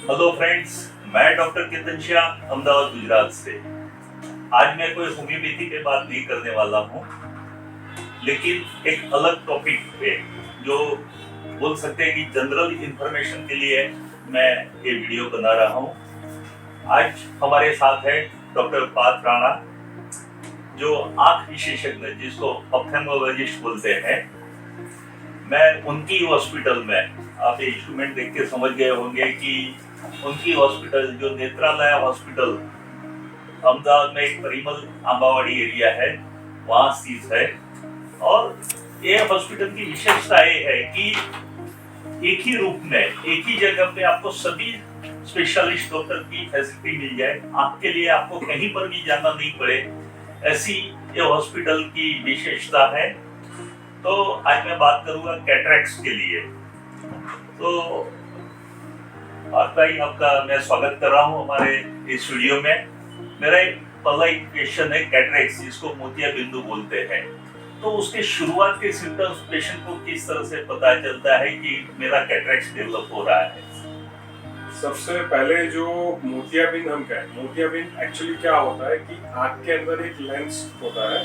Hello friends, मैं doctor Ketan Shah Ahmedabad Gujarat से। आज मैं कोई होम्योपैथी पे बात नहीं करने वाला हूँ, लेकिन एक अलग टॉपिक पे जो बोल सकते हैं कि जनरल इंफॉर्मेशन के लिए मैं ये वीडियो बना रहा हूँ। आज हमारे साथ है डॉक्टर पार्थ राणा, जो आंख विशेषज्ञ जिसको ऑप्थेल्मोलॉजिस्ट बोलते हैं। मैं उनकी हॉस्पिटल में, आप ये इंस्ट्रूमेंट देख के समझ गए होंगे कि उनकी हॉस्पिटल जो नेत्रालय हॉस्पिटल अहमदाबाद में एक परिमल आंबावाड़ी एरिया है, वहां स्थित है। और ये हॉस्पिटल की विशेषता ये है कि एक ही रूप में, एक ही जगह पे आपको सभी स्पेशलिस्ट डॉक्टर की फैसिलिटी मिल जाए। आपके लिए आपको कहीं पर भी जाना नहीं पड़े, ऐसी ये हॉस्पिटल की विशेषता है। तो आज मैं बात करूंगा कैटरेक्ट्स के लिए। तो भाई, आपका मैं स्वागत कर रहा हूँ हमारे इस वीडियो में। मेरा एक पहला क्वेश्चन है, कैटरेक्ट्स जिसको मोतिया बिंदु बोलते हैं, तो उसके शुरुआत के सिम्टम्स पेशेंट को किस तरह से पता चलता है कि मेरा कैटरेक्ट्स डेवलप हो रहा है? सबसे पहले जो मोतियाबिंद हम कहें, मोतियाबिंद एक्चुअली क्या होता है कि आँख के अंदर एक लेंस होता है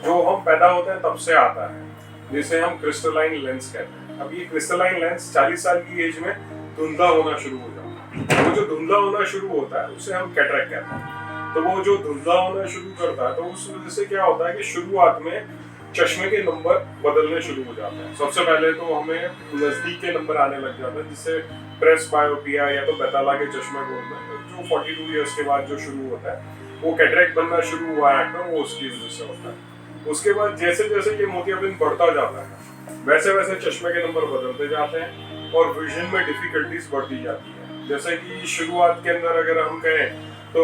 जो हम पैदा होते हैं तब से आता है, जिसे हम क्रिस्टलाइन लेंस कहते हैं। अब ये क्रिस्टलाइन लेंस 40 साल की एज में धुंधला होना शुरू हो जाता है। वो जो धुंधला होना शुरू होता है उसे हम कैटरेक्ट कहते हैं। तो वो जो धुंधला होना शुरू करता है, तो उस वजह से क्या होता है कि शुरुआत में चश्मे के नंबर बदलने शुरू हो जाते हैं। सबसे पहले तो हमें नजदीक के नंबर आने लग जाते हैं, जिससे प्रेस बायोपिया या तो बेताला के चश्मे बोलते हैं, जो 42 ईयर्स के बाद जो शुरू होता है, वो कैटरेक्ट बनना शुरू हुआ है, वो उसकी वजह से होता है। उसके बाद जैसे जैसे ये मोतियाबिंद बढ़ता जाता है, वैसे वैसे चश्मे के नंबर बदलते जाते हैं और विजन में डिफिकल्टीज बढ़ती जाती है। जैसे कि शुरुआत के अंदर अगर हम कहें तो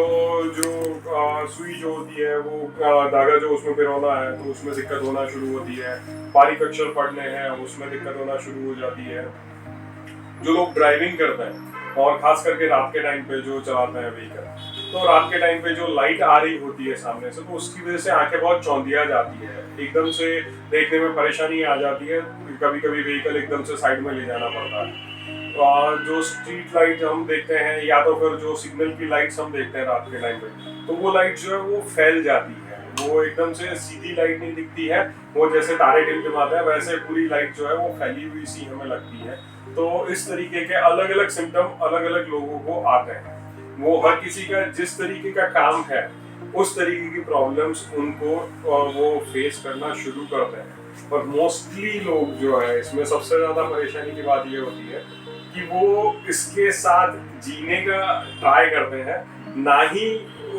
जो सुई जो होती है, वो धागा जो उसमें पिरोना है, तो उसमें दिक्कत होना शुरू होती है। बारीक अक्षर पढ़ने हैं, उसमें दिक्कत होना शुरू हो जाती है। जो लोग ड्राइविंग करते हैं और खास करके रात के टाइम पे जो चलाते हैं व्हीकल, तो रात के टाइम पे जो लाइट आ रही होती है सामने से, तो उसकी वजह से आंखें बहुत चौंधिया जाती है, एकदम से देखने में परेशानी आ जाती है। कभी कभी व्हीकल एकदम से साइड में ले जाना पड़ता है। और जो स्ट्रीट लाइट हम देखते हैं या तो फिर जो सिग्नल की लाइट्स हम देखते हैं रात के टाइम पे, तो वो लाइट जो है वो फैल जाती है, वो एकदम से सीधी लाइट नहीं दिखती है। वो जैसे तारे टिमटिमाते हैं वैसे पूरी लाइट जो है वो फैली हुई सी हमें लगती है। तो इस तरीके के अलग अलग सिम्टम अलग अलग लोगों को आते हैं। वो हर किसी का जिस तरीके का काम है उस तरीके की प्रॉब्लम्स उनको वो फेस करना शुरू करते हैं। और मोस्टली लोग जो है, इसमें सबसे ज्यादा परेशानी की बात ये होती है कि वो इसके साथ जीने का ट्राई करते हैं, ना ही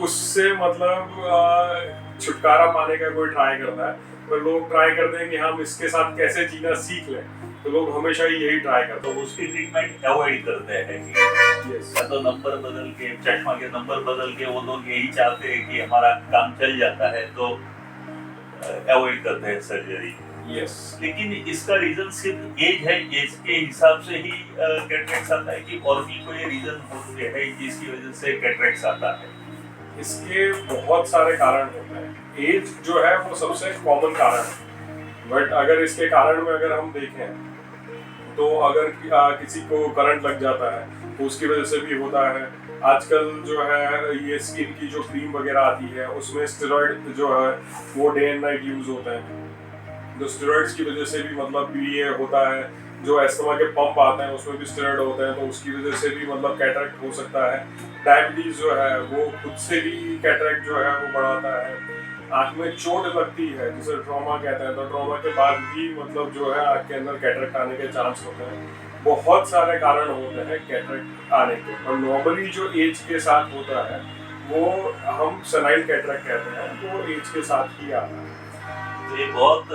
उससे मतलब छुटकारा पाने का कोई ट्राई करता है। पर लोग ट्राई करते हैं कि हम इसके साथ कैसे जीना सीख लें, तो लोग हमेशा ही यही ट्राई करते तो हैं। उसकी ट्रीटमेंट अवॉइड करते हैं कि यस, या तो नंबर बदल के, चश्मा के नंबर बदल के, वो लोग यही चाहते हैं कि हमारा काम चल जाता है, तो अवॉइड करते हैं सर्जरी। यस। लेकिन इसका रीजन सिर्फ एज है? एज के हिसाब से ही कैटरेक्ट्स आता है कि और भी कोई रीजन होते हैं जिसकी वजह से कैटरेक्ट्स आता है? इसके बहुत सारे कारण होते हैं। एज जो है वो सबसे कॉमन कारण है, बट अगर इसके कारण में अगर हम देखें तो अगर किसी को करंट लग जाता है तो उसकी वजह से भी होता है। आजकल जो है ये स्किन की जो क्रीम वगैरह आती है उसमें स्टेरॉइड जो है वो डे एंड नाइट यूज होते हैं, तो स्टेरॉइड्स की वजह से भी मतलब भी ये होता है। जो एस्थमा के पंप आते हैं उसमें भी स्टेरॉइड होते हैं, तो उसकी वजह से भी मतलब कैटरेक्ट हो सकता है। डायबिटीज जो है वो खुद से भी कैटरेक्ट जो है वो बढ़ाता है। आँख में चोट लगती है जिसे ट्रॉमा कहते हैं, तो ट्रॉमा के बाद भी मतलब जो है आँख के अंदर कैटरेक्ट आने के चांस होते हैं। बहुत सारे कारण होते हैं कैटरेक्ट आने के, और नॉर्मली जो एज के साथ होता है वो हम सेनाइल कैटरेक्ट कहते हैं, वो एज के साथ ही आता है। ये बहुत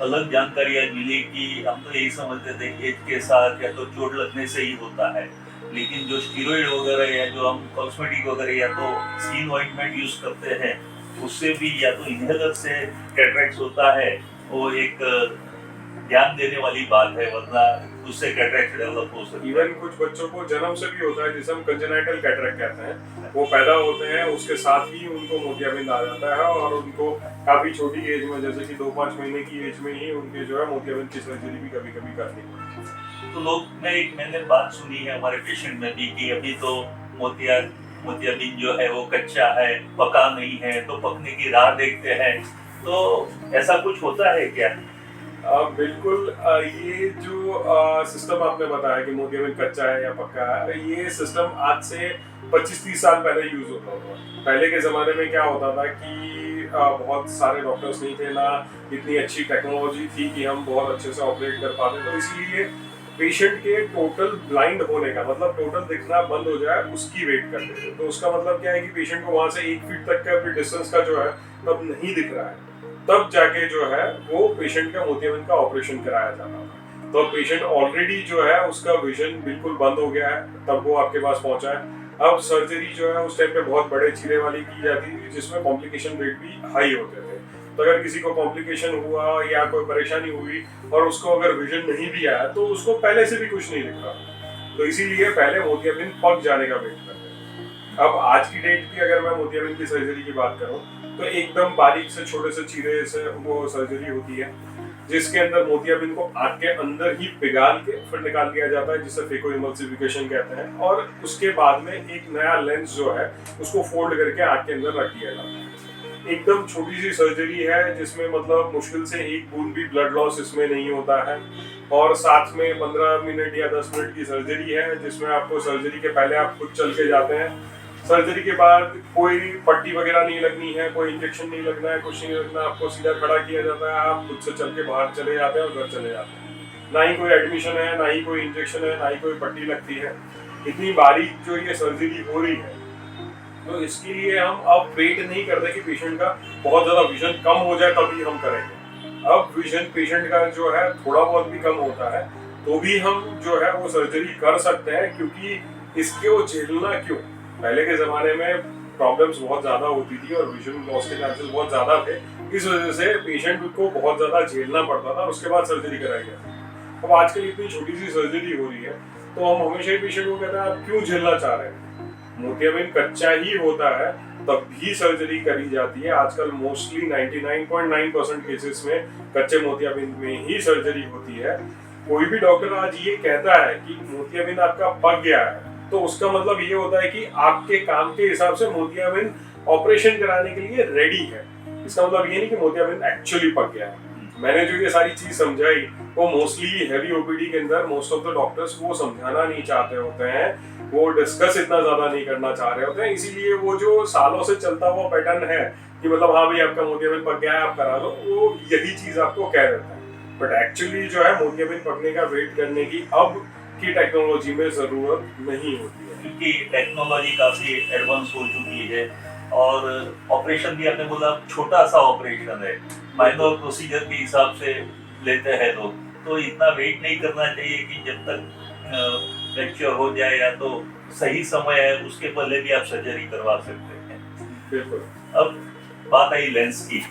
अलग जानकारी आज मिली कि हम तो यही समझते थे कि एज के साथ या तो चोट लगने से ही होता है, लेकिन जो स्टीरॉइड वगैरह या जो हम कॉस्मेटिक वगैरह या तो स्किन ऑइंटमेंट यूज करते हैं उससे भी, या तो इनहेलर से कैटरेक्ट्स होता है, वो एक ध्यान देने वाली बात है, वरना उससे कैटरेक्ट डेवलप हो सकती है। इवन कुछ बच्चों को जन्म से भी होता है जिसे हम कंजेनाइटल कैटरेक्ट कहते हैं। वो पैदा होते हैं उसके साथ ही उनको मोतियाबिंद आ जाता है, और उनको काफी छोटी एज में, जैसे कि 2-5 महीने की एज में ही उनके जो है मोतियाबिंद की सर्जरी भी कभी कभी करनी पड़ती है। तो मैंने बात सुनी है हमारे पेशेंट में भी कि अभी तो मोतियाबिंद जो है वो कच्चा है, पका नहीं है, तो पकने की राह देखते हैं। तो ऐसा कुछ होता है क्या? बिल्कुल। ये जो सिस्टम आपने बताया कि मोतियाबिंद कच्चा है या पक्का है, ये सिस्टम आज से 25-30 साल पहले यूज होता था। पहले के ज़माने में क्या होता था कि बहुत सारे डॉक्टर्स नहीं थे, ना इतनी अच्छी टेक्नोलॉजी थी कि हम बहुत अच्छे से ऑपरेट कर पाते, तो इसलिए पेशेंट के टोटल ब्लाइंड होने का मतलब टोटल दिखना बंद हो जाए उसकी वेट करते थे। तो उसका मतलब क्या है कि पेशेंट को वहां से 1 फीट तक का डिस्टेंस का जो है तब नहीं दिख रहा है, तब जाके जो है वो पेशेंट का मोतियाबिंद का ऑपरेशन कराया जाता था। तो पेशेंट ऑलरेडी जो है उसका विजन बिल्कुल बंद हो गया है, तब वो आपके पास पहुंचा है। अब सर्जरी जो है उस टाइम पे बहुत बड़े चीरे वाली की जाती थी, जिसमें कॉम्प्लिकेशन रेट भी हाई होते थे। तो अगर किसी को कॉम्प्लिकेशन हुआ या कोई परेशानी हुई और उसको अगर विजन नहीं भी आया तो उसको पहले से भी कुछ नहीं दिख रहा, तो इसीलिए पहले मोतियाबिंद पक जाने का वेट करते हैं। अब आज की डेट की अगर मैं मोतियाबिंद की सर्जरी की बात करूं तो एकदम बारीक से छोटे से चीरे से वो सर्जरी होती है, जिसके अंदर मोतियाबिंद को आंख के अंदर ही पिघाल के फिर निकाल दिया जाता है, जिसे फेको इमल्सिफिकेशन कहते हैं। और उसके बाद में एक नया लेंस जो है उसको फोल्ड करके आंख के अंदर रख दिया जाता है। एकदम छोटी सी सर्जरी है, जिसमें मतलब मुश्किल से 1 बूंद भी ब्लड लॉस इसमें नहीं होता है, और साथ में 15 मिनट या 10 मिनट की सर्जरी है, जिसमें आपको सर्जरी के पहले आप खुद चल के जाते हैं। सर्जरी के बाद कोई पट्टी वगैरह नहीं लगनी है, कोई इंजेक्शन नहीं लगना है, कुछ नहीं लगना, आपको सीधा खड़ा किया जाता है, आप खुद से चल के बाहर चले जाते हैं और घर चले जाते हैं। ना ही कोई एडमिशन है, ना ही कोई इंजेक्शन है, ना ही कोई पट्टी लगती है। इतनी बारीक जो ये सर्जरी हो रही है, तो इसके लिए हम अब वेट नहीं करते कि पेशेंट का बहुत ज़्यादा विजन कम हो जाए तभी हम करेंगे। अब विजन पेशेंट का जो है थोड़ा बहुत भी कम होता है तो भी हम जो है वो सर्जरी कर सकते हैं, क्योंकि इसको झेलना क्यों। पहले के ज़माने में प्रॉब्लम्स बहुत ज़्यादा होती थी और विजन लॉस के चांसेस बहुत ज़्यादा थे, इस वजह से पेशेंट को बहुत ज़्यादा झेलना पड़ता था और उसके बाद सर्जरी कराई जाती। अब आजकल इतनी छोटी सी सर्जरी हो रही है तो हम हमेशा ही पेशेंट को कहते हैं आप क्यों झेलना चाह रहे हैं। मोतियाबिंद कच्चा ही होता है तब भी सर्जरी करी जाती है। आजकल मोस्टली 99.9% केसेस में कच्चे मोतियाबिंद में ही सर्जरी होती है। कोई भी डॉक्टर आज ये कहता है कि मोतियाबिंद आपका पक गया है तो उसका मतलब ये होता है कि आपके काम के हिसाब से मोतियाबिंद ऑपरेशन कराने के लिए रेडी है। इसका मतलब ये नहीं कि मोतियाबिंद एक्चुअली पक गया है। मैंने जो ये सारी चीज समझाई वो मोस्टली हैवी ओपीडी के अंदर मोस्ट ऑफ द डॉक्टर्स वो समझाना नहीं चाहते होते हैं, वो डिस्कस इतना ज्यादा नहीं करना चाह रहे होते हैं, इसीलिए वो जो सालों से चलता हुआ पैटर्न है कि मतलब हाँ भाई आपका मोतियाबिंद पक गया है आप करा लो, वो यही चीज आपको कह देता है। बट एक्चुअली जो है मोतियाबिंद पकने का वेट करने की अब की टेक्नोलॉजी में जरूरत नहीं होती है, क्योंकि टेक्नोलॉजी काफी एडवांस हो चुकी है और ऑपरेशन भी आपने बोला छोटा सा ऑपरेशन है, माइनर प्रोसीजर के हिसाब से लेते हैं लोग, तो इतना वेट नहीं करना चाहिए कि जब तक फ्रैक्चर हो जाए या तो सही समय है उसके पहले भी आप सर्जरी करवा सकते हैं। बिल्कुल। अब बात आई लेंस की।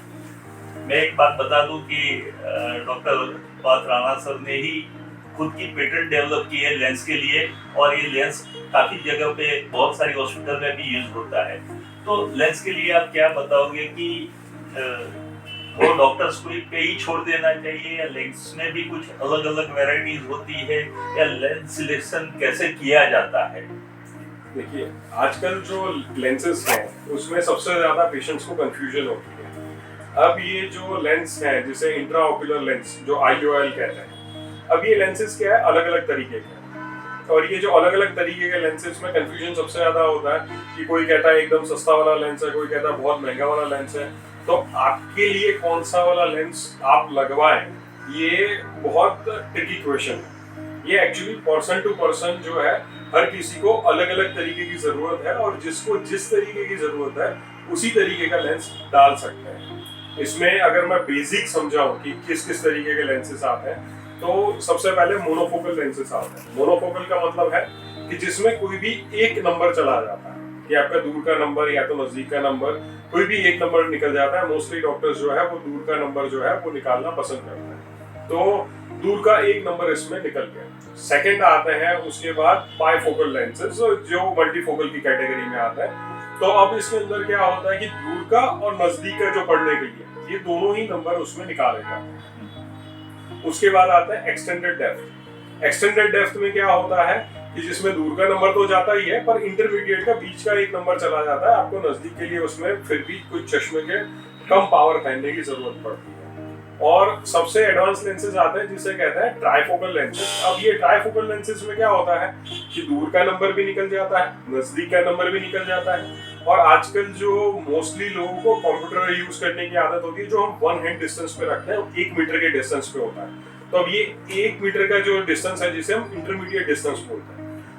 मैं एक बात बता दूं कि डॉक्टर पार्थ राणा सर ने ही खुद की पेटेंट डेवलप की है लेंस के लिए, और ये लेंस काफी जगह पे बहुत सारी हॉस्पिटल में भी यूज होता है। तो लेंस के लिए आप क्या बताओगे कि वो डॉक्टर्स को पे ही छोड़ देना चाहिए या लेंस में भी कुछ अलग अलग वैरायटीज होती है, या लेंस सिलेक्शन कैसे किया जाता है? देखिए आजकल जो लेंसेज हैं उसमें सबसे ज्यादा पेशेंट्स को कंफ्यूजन होती है। अब ये जो लेंस है जिसे इंट्राओक्यूलर लेंस जो IOL कहते हैं, अब ये लेंसेज क्या है अलग अलग तरीके के हैं, और ये जो अलग अलग तरीके के लेंसेज में कंफ्यूजन सबसे ज्यादा होता है कि कोई कहता है एकदम सस्ता वाला लेंस है, कोई कहता है बहुत महंगा वाला लेंस है। तो आपके लिए कौन सा वाला लेंस आप लगवाएं, ये बहुत ट्रिकी क्वेश्चन है। ये एक्चुअली पर्सन टू पर्सन जो है हर किसी को अलग अलग तरीके की जरूरत है, और जिसको जिस तरीके की जरूरत है उसी तरीके का लेंस डाल सकते हैं। इसमें अगर मैं बेसिक समझाऊं कि किस किस तरीके के लेंसेस आते हैं, तो सबसे पहले मोनोफोकल लेंसेस आते हैं। मोनोफोकल का मतलब है कि जिसमें कोई भी एक नंबर चला जाता है, कि आपका दूर का नंबर या तो नजदीक का नंबर, कोई भी एक नंबर निकल जाता है। मोस्टली डॉक्टर्स जो है वो दूर का नंबर जो है वो निकालना पसंद करते हैं, तो दूर का एक नंबर इसमें निकल गया। सेकंड आते हैं उसके बाद बाइफोकल लेंसेज जो मल्टीफोकल की कैटेगरी में आता है। तो अब इसके अंदर क्या होता है कि दूर का और नजदीक का जो पढ़ने के लिए ये दोनों ही नंबर उसमें निकाले जाते हैं। उसके बाद आता है एक्सटेंडेड डेप्थ। एक्सटेंडेड डेप्थ में क्या होता है कि जिसमें दूर का नंबर तो जाता ही है, पर इंटरमीडिएट का बीच का एक नंबर चला जाता है, आपको नजदीक के लिए उसमें फिर भी कुछ चश्मे के कम पावर पहनने की जरूरत पड़ती है। और सबसे एडवांस लेंसेज आते हैं जिसे कहते हैं ट्राइफोकल लेंसेज। अब ये ट्राइफोकल लेंसेज में क्या होता है कि दूर का नंबर भी निकल जाता है, नजदीक का नंबर भी निकल जाता है। और आजकल जो मोस्टली लोगों को कंप्यूटर यूज करने की आदत होती है, जो हम 1 हैंड डिस्टेंस पे रखते हैं, 1 मीटर के डिस्टेंस पे होता है। तो अब ये 1 मीटर का जो डिस्टेंस है जिसे हम इंटरमीडिएट डिस्टेंस बोलते हैं,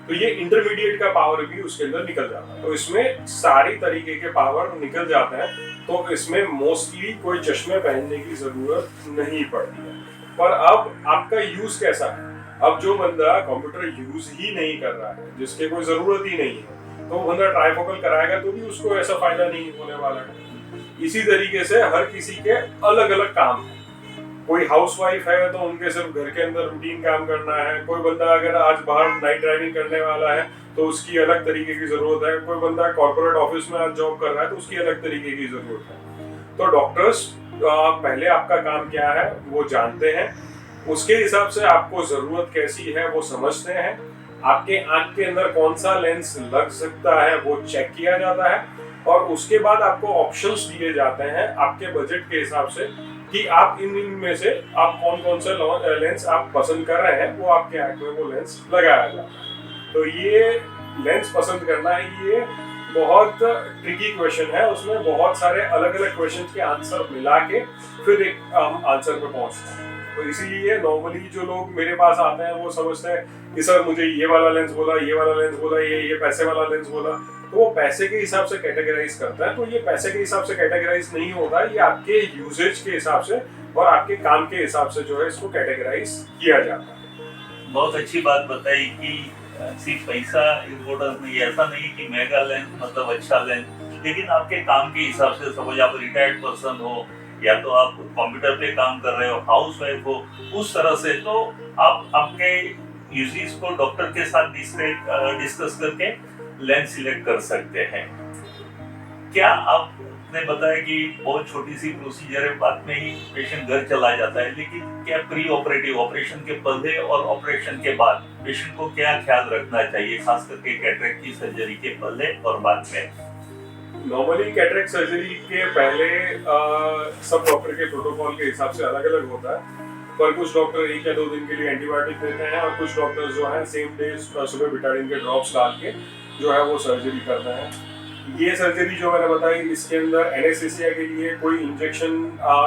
तो ये इंटरमीडिएट का पावर भी उसके अंदर निकल जाता है। तो इसमें सारी तरीके के पावर निकल जाते हैं, तो इसमें मोस्टली कोई चश्मे पहनने की जरूरत नहीं पड़ती है। पर अब आपका यूज कैसा है? अब जो बंदा कंप्यूटर यूज ही नहीं कर रहा है, जिसके कोई जरूरत ही नहीं है, तो वो बंदा ट्राइफोकल कराएगा तो भी उसको ऐसा फायदा नहीं होने वाला है। इसी तरीके से हर किसी के अलग अलग काम है। कोई हाउसवाइफ है तो उनके सिर्फ घर के अंदर रूटीन काम करना है, कोई बंदा अगर आज बाहर नाइट ड्राइविंग करने वाला है तो उसकी अलग तरीके की जरूरत है, कोई बंदा कॉर्पोरेट ऑफिस में आज जॉब कर रहा है तो उसकी अलग तरीके की जरूरत है। तो डॉक्टर्स पहले आपका काम क्या है वो जानते हैं, उसके हिसाब से आपको जरूरत कैसी है वो समझते हैं, आपके आंख के अंदर कौन सा लेंस लग सकता है वो चेक किया जाता है, और उसके बाद आपको ऑप्शंस दिए जाते हैं आपके बजट के हिसाब से कि आप इन में से आप कौन कौन सा लेंस आप पसंद कर रहे हैं, वो आपके आंख में वो लेंस लगाया जाता है। तो ये लेंस पसंद करना है, ये बहुत ट्रिकी क्वेश्चन है, उसमें बहुत सारे अलग अलग क्वेश्चन के आंसर मिला के फिर एक आंसर पे पहुंचते हैं। तो इसीलिए नॉर्मली जो लोग मेरे पास आते हैं वो समझते हैं कि सर मुझे ये वाला लेंस बोला, ये वाला लेंस बोला, ये पैसे वाला लेंस बोला, तो वो पैसे के हिसाब से कैटेगराइज करता है। तो ये पैसे के हिसाब से कैटेगराइज नहीं होता है, ये आपके यूजेज के हिसाब से और आपके काम के हिसाब से जो है इसको कैटेगराइज किया जाता है। बहुत अच्छी बात बताई कि सिर्फ पैसा इम्पोर्टेंट नहीं है, ऐसा नहीं कि महंगा लेंस मतलब अच्छा लेंस, लेकिन आपके काम के हिसाब से, सपोज आप रिटायर्ड पर्सन हो या तो आप कंप्यूटर पे काम कर रहे हो, हाउस वाइफ हो, उस तरह से तो आप आपके यूजेस को डॉक्टर के साथ डिस्कस करके लेंस सिलेक्ट कर सकते हैं। क्या आपने बताया कि बहुत छोटी सी प्रोसीजर है, बाद में ही पेशेंट घर चला जाता है, लेकिन क्या प्री ऑपरेटिव ऑपरेशन के पहले और ऑपरेशन के बाद पेशेंट को क्या ख्याल रखना चाहिए, खास करके कैटरेक्ट की सर्जरी के पहले और बाद में? नॉर्मली कैटरेक्ट सर्जरी के पहले सब डॉक्टर के प्रोटोकॉल के हिसाब से अलग अलग होता है, पर कुछ डॉक्टर 1 या 2 दिन के लिए एंटीबायोटिक देते हैं और कुछ डॉक्टर्स जो है सेम डे सुबह बिटाडिन के ड्रॉप्स डाल के जो है वो सर्जरी करते हैं। ये सर्जरी जो मैंने बताई, इसके अंदर एनेस्थीसिया के लिए कोई इंजेक्शन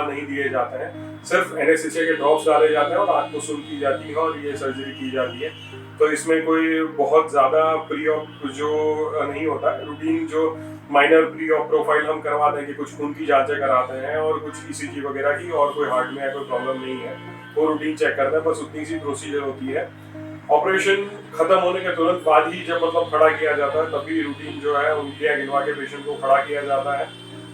नहीं दिए जाते हैं, सिर्फ एनेस्थीसिया के ड्रॉप्स डाले जाते हैं और आंख को सुन की जाती है और ये सर्जरी की जाती है। तो इसमें कोई बहुत ज़्यादा प्री ऑप जो नहीं होता, रूटीन जो माइनर प्री ऑप प्रोफाइल हम करवाते हैं कि कुछ खून की जांचें कराते हैं और कुछ ईसीजी वगैरह की, और कोई हार्ट में कोई प्रॉब्लम नहीं है, वो रूटीन चेक करते हैं, बस उतनी सी प्रोसीजर होती है। ऑपरेशन खत्म होने के तुरंत बाद ही जब मतलब खड़ा किया जाता है, तभी रूटीन जो है उंगलियां गिनवा के पेशेंट को खड़ा किया जाता है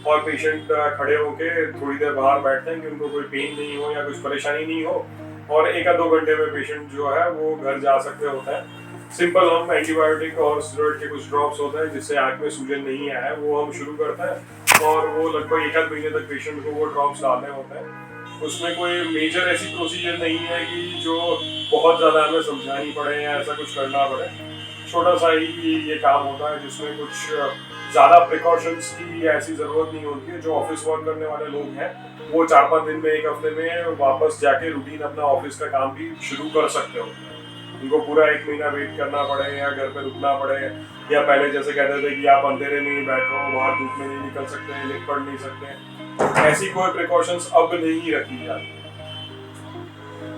और पेशेंट खड़े होके थोड़ी देर बाहर बैठते हैं कि उनको कोई पेन नहीं हो या कुछ परेशानी नहीं हो, और 1 या 2 घंटे में पेशेंट जो है वो घर जा सकते होते हैं। सिंपल हम एंटीबायोटिक और स्टेरॉइड के कुछ ड्रॉप्स होते हैं जिससे आंख में सूजन नहीं आया है, वो हम शुरू करते हैं और वो लगभग 1 महीने तक पेशेंट को वो ड्रॉप्स डालने होते हैं। उसमें कोई मेजर ऐसी प्रोसीजर नहीं है कि जो बहुत ज़्यादा हमें समझानी पड़े या ऐसा कुछ करना पड़े, छोटा सा ही ये काम होता है जिसमें कुछ ज़्यादा प्रिकॉशंस की ऐसी ज़रूरत नहीं होती है। जो ऑफिस वर्क करने वाले लोग हैं वो 4-5 दिन में, 1 हफ्ते में वापस जाके रूटीन अपना ऑफिस का काम भी शुरू कर सकते होते हैं। उनको पूरा 1 महीना वेट करना पड़े या घर पे रुकना पड़े, या पहले जैसे कहते थे कि आप अंधेरे में ही बैठो, बाहर धूप में नहीं निकल सकते, लिख पढ़ नहीं सकते, ऐसी कोई प्रिकॉशंस अब नहीं रखी जाती।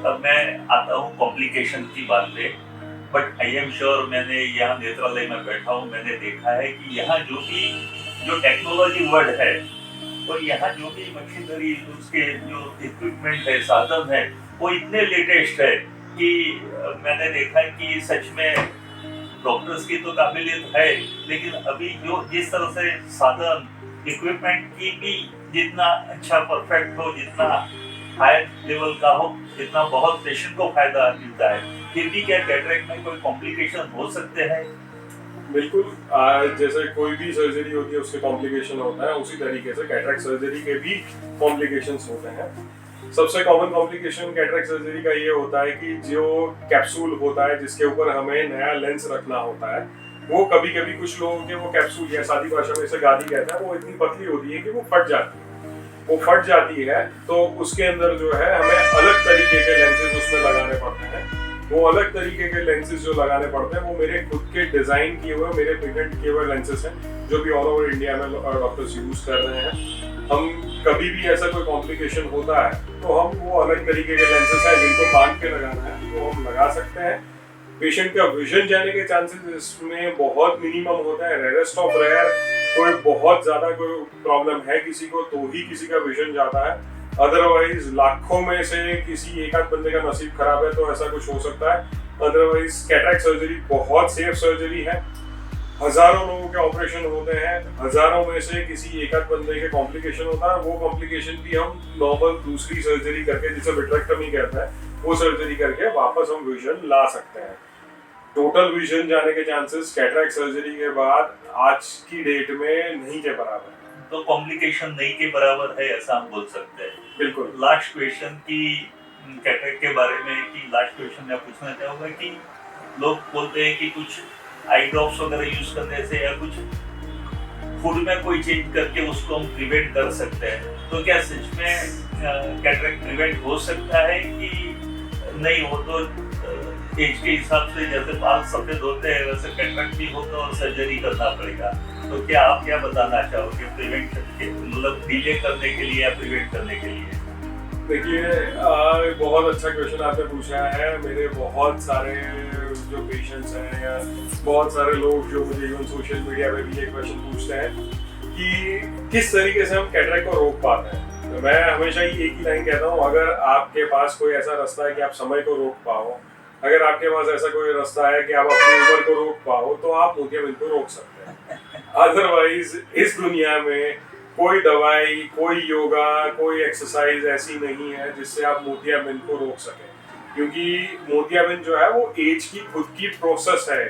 अब मैं आता हूँ कॉम्प्लिकेशन की बात पे, बट आई एम श्योर, मैंने यहाँ नेत्रालय में बैठा हूँ, मैंने देखा है कि यहाँ जो टेक्नोलॉजी वर्ड है और यहाँ जो भी मशीनरी, उसके जो इक्विपमेंट है, साधन है, वो इतने लेटेस्ट है कि मैंने देखा है कि सच में डॉक्टर्स की तो काबिलियत है, लेकिन अभी जो जिस तरह से साधन इक्विपमेंट की भी जितना अच्छा परफेक्ट हो, जितना हाई लेवल का हो, जितना बहुत पेशेंट को फायदा मिलता है, फिर भी क्या कैटरेक्ट में कोई कॉम्प्लिकेशन हो सकते हैं? बिल्कुल, जैसे कोई भी सर्जरी होती है उसके कॉम्प्लिकेशन होता है, उसी तरीके से कैटरेक्ट सर्जरी के भी कॉम्प्लिकेशंस होते हैं। सबसे कॉमन कॉम्प्लिकेशन कैटरेक्ट सर्जरी का ये होता है कि जो कैप्सूल होता है जिसके ऊपर हमें नया लेंस रखना होता है, वो कभी कभी कुछ लोगों के वो कैप्सूल या सादी भाषा में इसे गादी कहते हैं, वो इतनी पतली होती है कि वो फट जाती है। वो फट जाती है तो उसके अंदर जो है हमें अलग तरीके के लेंसेज उसमें लगाने पड़ते हैं। वो अलग तरीके के लेंसेज जो लगाने पड़ते हैं वो मेरे खुद के डिजाइन किए हुए, मेरे पेटेंट किए हुए लेंसेज हैं जो भी ऑल ओवर इंडिया में डॉक्टर्स यूज कर रहे हैं। हम कभी भी ऐसा कोई कॉम्प्लिकेशन होता है तो हम वो अलग तरीके के लेंसेज हैं जिनको बांध के लगाना है वो हम लगा सकते हैं। पेशेंट का विजन जाने के चांसेस इसमें बहुत मिनिमम होता है, रेयरेस्ट ऑफ रेयर। कोई बहुत ज्यादा कोई प्रॉब्लम है किसी को तो ही किसी का विजन जाता है, अदरवाइज लाखों में से किसी एक आध बंदे का नसीब खराब है तो ऐसा कुछ हो सकता है। अदरवाइज कैटरेक्ट सर्जरी बहुत सेफ सर्जरी है, हजारों लोगों के ऑपरेशन होते हैं, हजारों में से किसी एक आध बंदे के कॉम्प्लिकेशन होता है। वो कॉम्प्लिकेशन भी हम नॉर्मल दूसरी सर्जरी करके, जिसे विट्रेक्टमी कहते हैं, वो सर्जरी करके वापस हम विजन ला सकते हैं। टोटल विजन जाने के चांसेस कैटरेक्ट सर्जरी के बाद आज की डेट में नहीं के बराबर है। तो कॉम्प्लिकेशन नहीं के बराबर है ऐसा हम बोल सकते हैं। बिल्कुल। लास्ट क्वेश्चन की कैटरेक्ट के बारे में कि लास्ट क्वेश्चन मैं पूछना चाहूँगा कि लोग बोलते हैं कि कुछ आई ड्रॉप्स वगैरह यूज करने से या कुछ फूड में कोई चेंज करके उसको हम प्रिवेंट कर सकते हैं, तो क्या सच में कैटरेक्ट प्रिवेंट हो सकता है कि नहीं? हो तो एज के हिसाब से जैसे बाल सफेद होते हैं वैसे कैटरेक्ट भी होता है और सर्जरी करना पड़ेगा। तो क्या आप क्या बताना चाहोगे प्रिवेंशन के, मतलब डिले करने के लिए या प्रिवेंट करने के लिए? देखिए बहुत अच्छा क्वेश्चन आपने पूछा है। मेरे बहुत सारे जो पेशेंट्स हैं या बहुत सारे लोग जो मुझे इवन सोशल मीडिया पे भी ये क्वेश्चन पूछते हैं कि किस तरीके से हम कैटरेक्ट को रोक पाते हैं। तो मैं हमेशा ही एक ही लाइन कहता हूँ, अगर आपके पास कोई ऐसा रास्ता है कि आप समय को रोक पाओ, अगर आपके पास ऐसा कोई रास्ता है कि आप अपनी उम्र को रोक पाओ, तो आप मोतियाबिंद को रोक सकते हैं। अदरवाइज इस दुनिया में कोई दवाई, कोई योगा, कोई एक्सरसाइज ऐसी नहीं है जिससे आप मोतियाबिंद को रोक सकें, क्योंकि मोतियाबिंद जो है वो एज की खुद की प्रोसेस है।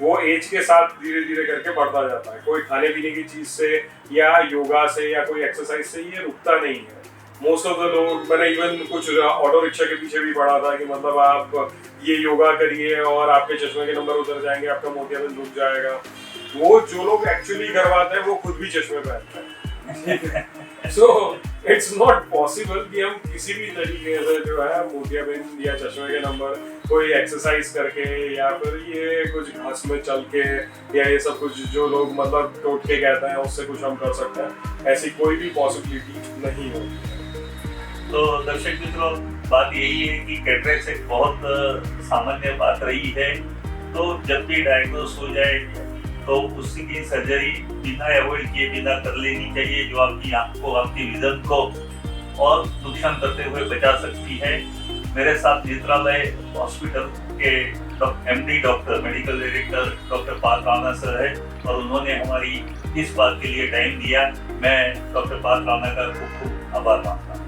वो एज के साथ धीरे धीरे करके बढ़ता जाता है। कोई खाने पीने की चीज से या योगा से या कोई एक्सरसाइज से ये रुकता नहीं है। मोस्ट ऑफ द लोग, मैंने इवन कुछ ऑटो रिक्शा के पीछे भी पढ़ा था कि मतलब आप ये योगा करिए और आपके चश्मे के नंबर उतर जाएंगे, आपका मोतियाबिंद रुक जाएगा। वो जो लोग एक्चुअली करवाते हैं वो खुद भी चश्मे पहनते हैं। सो इट्स नॉट पॉसिबल कि हम किसी भी तरीके से जो है मोतियाबिंद या चश्मे के नंबर कोई एक्सरसाइज करके या फिर ये कुछ घास में चल के या ये सब कुछ जो लोग मतलब टोटके कहते हैं उससे कुछ हम कर सकते हैं, ऐसी कोई भी पॉसिबिलिटी नहीं होती। तो दर्शक मित्रों, बात यही है कि कैटरेक्ट एक बहुत सामान्य बात रही है। तो जब भी डायग्नोस हो जाए तो उसकी सर्जरी बिना अवॉइड किए बिना कर लेनी चाहिए, जो आपकी आंख को, आपकी विजन को और नुकसान करते हुए बचा सकती है। मेरे साथ नेत्रालय हॉस्पिटल के MD doctor, medical director doctor Parth Rana sir है और उन्होंने हमारी इस बात के लिए टाइम दिया। मैं डॉक्टर पार्थ राणा का खूब खूब आभार मानता हूँ।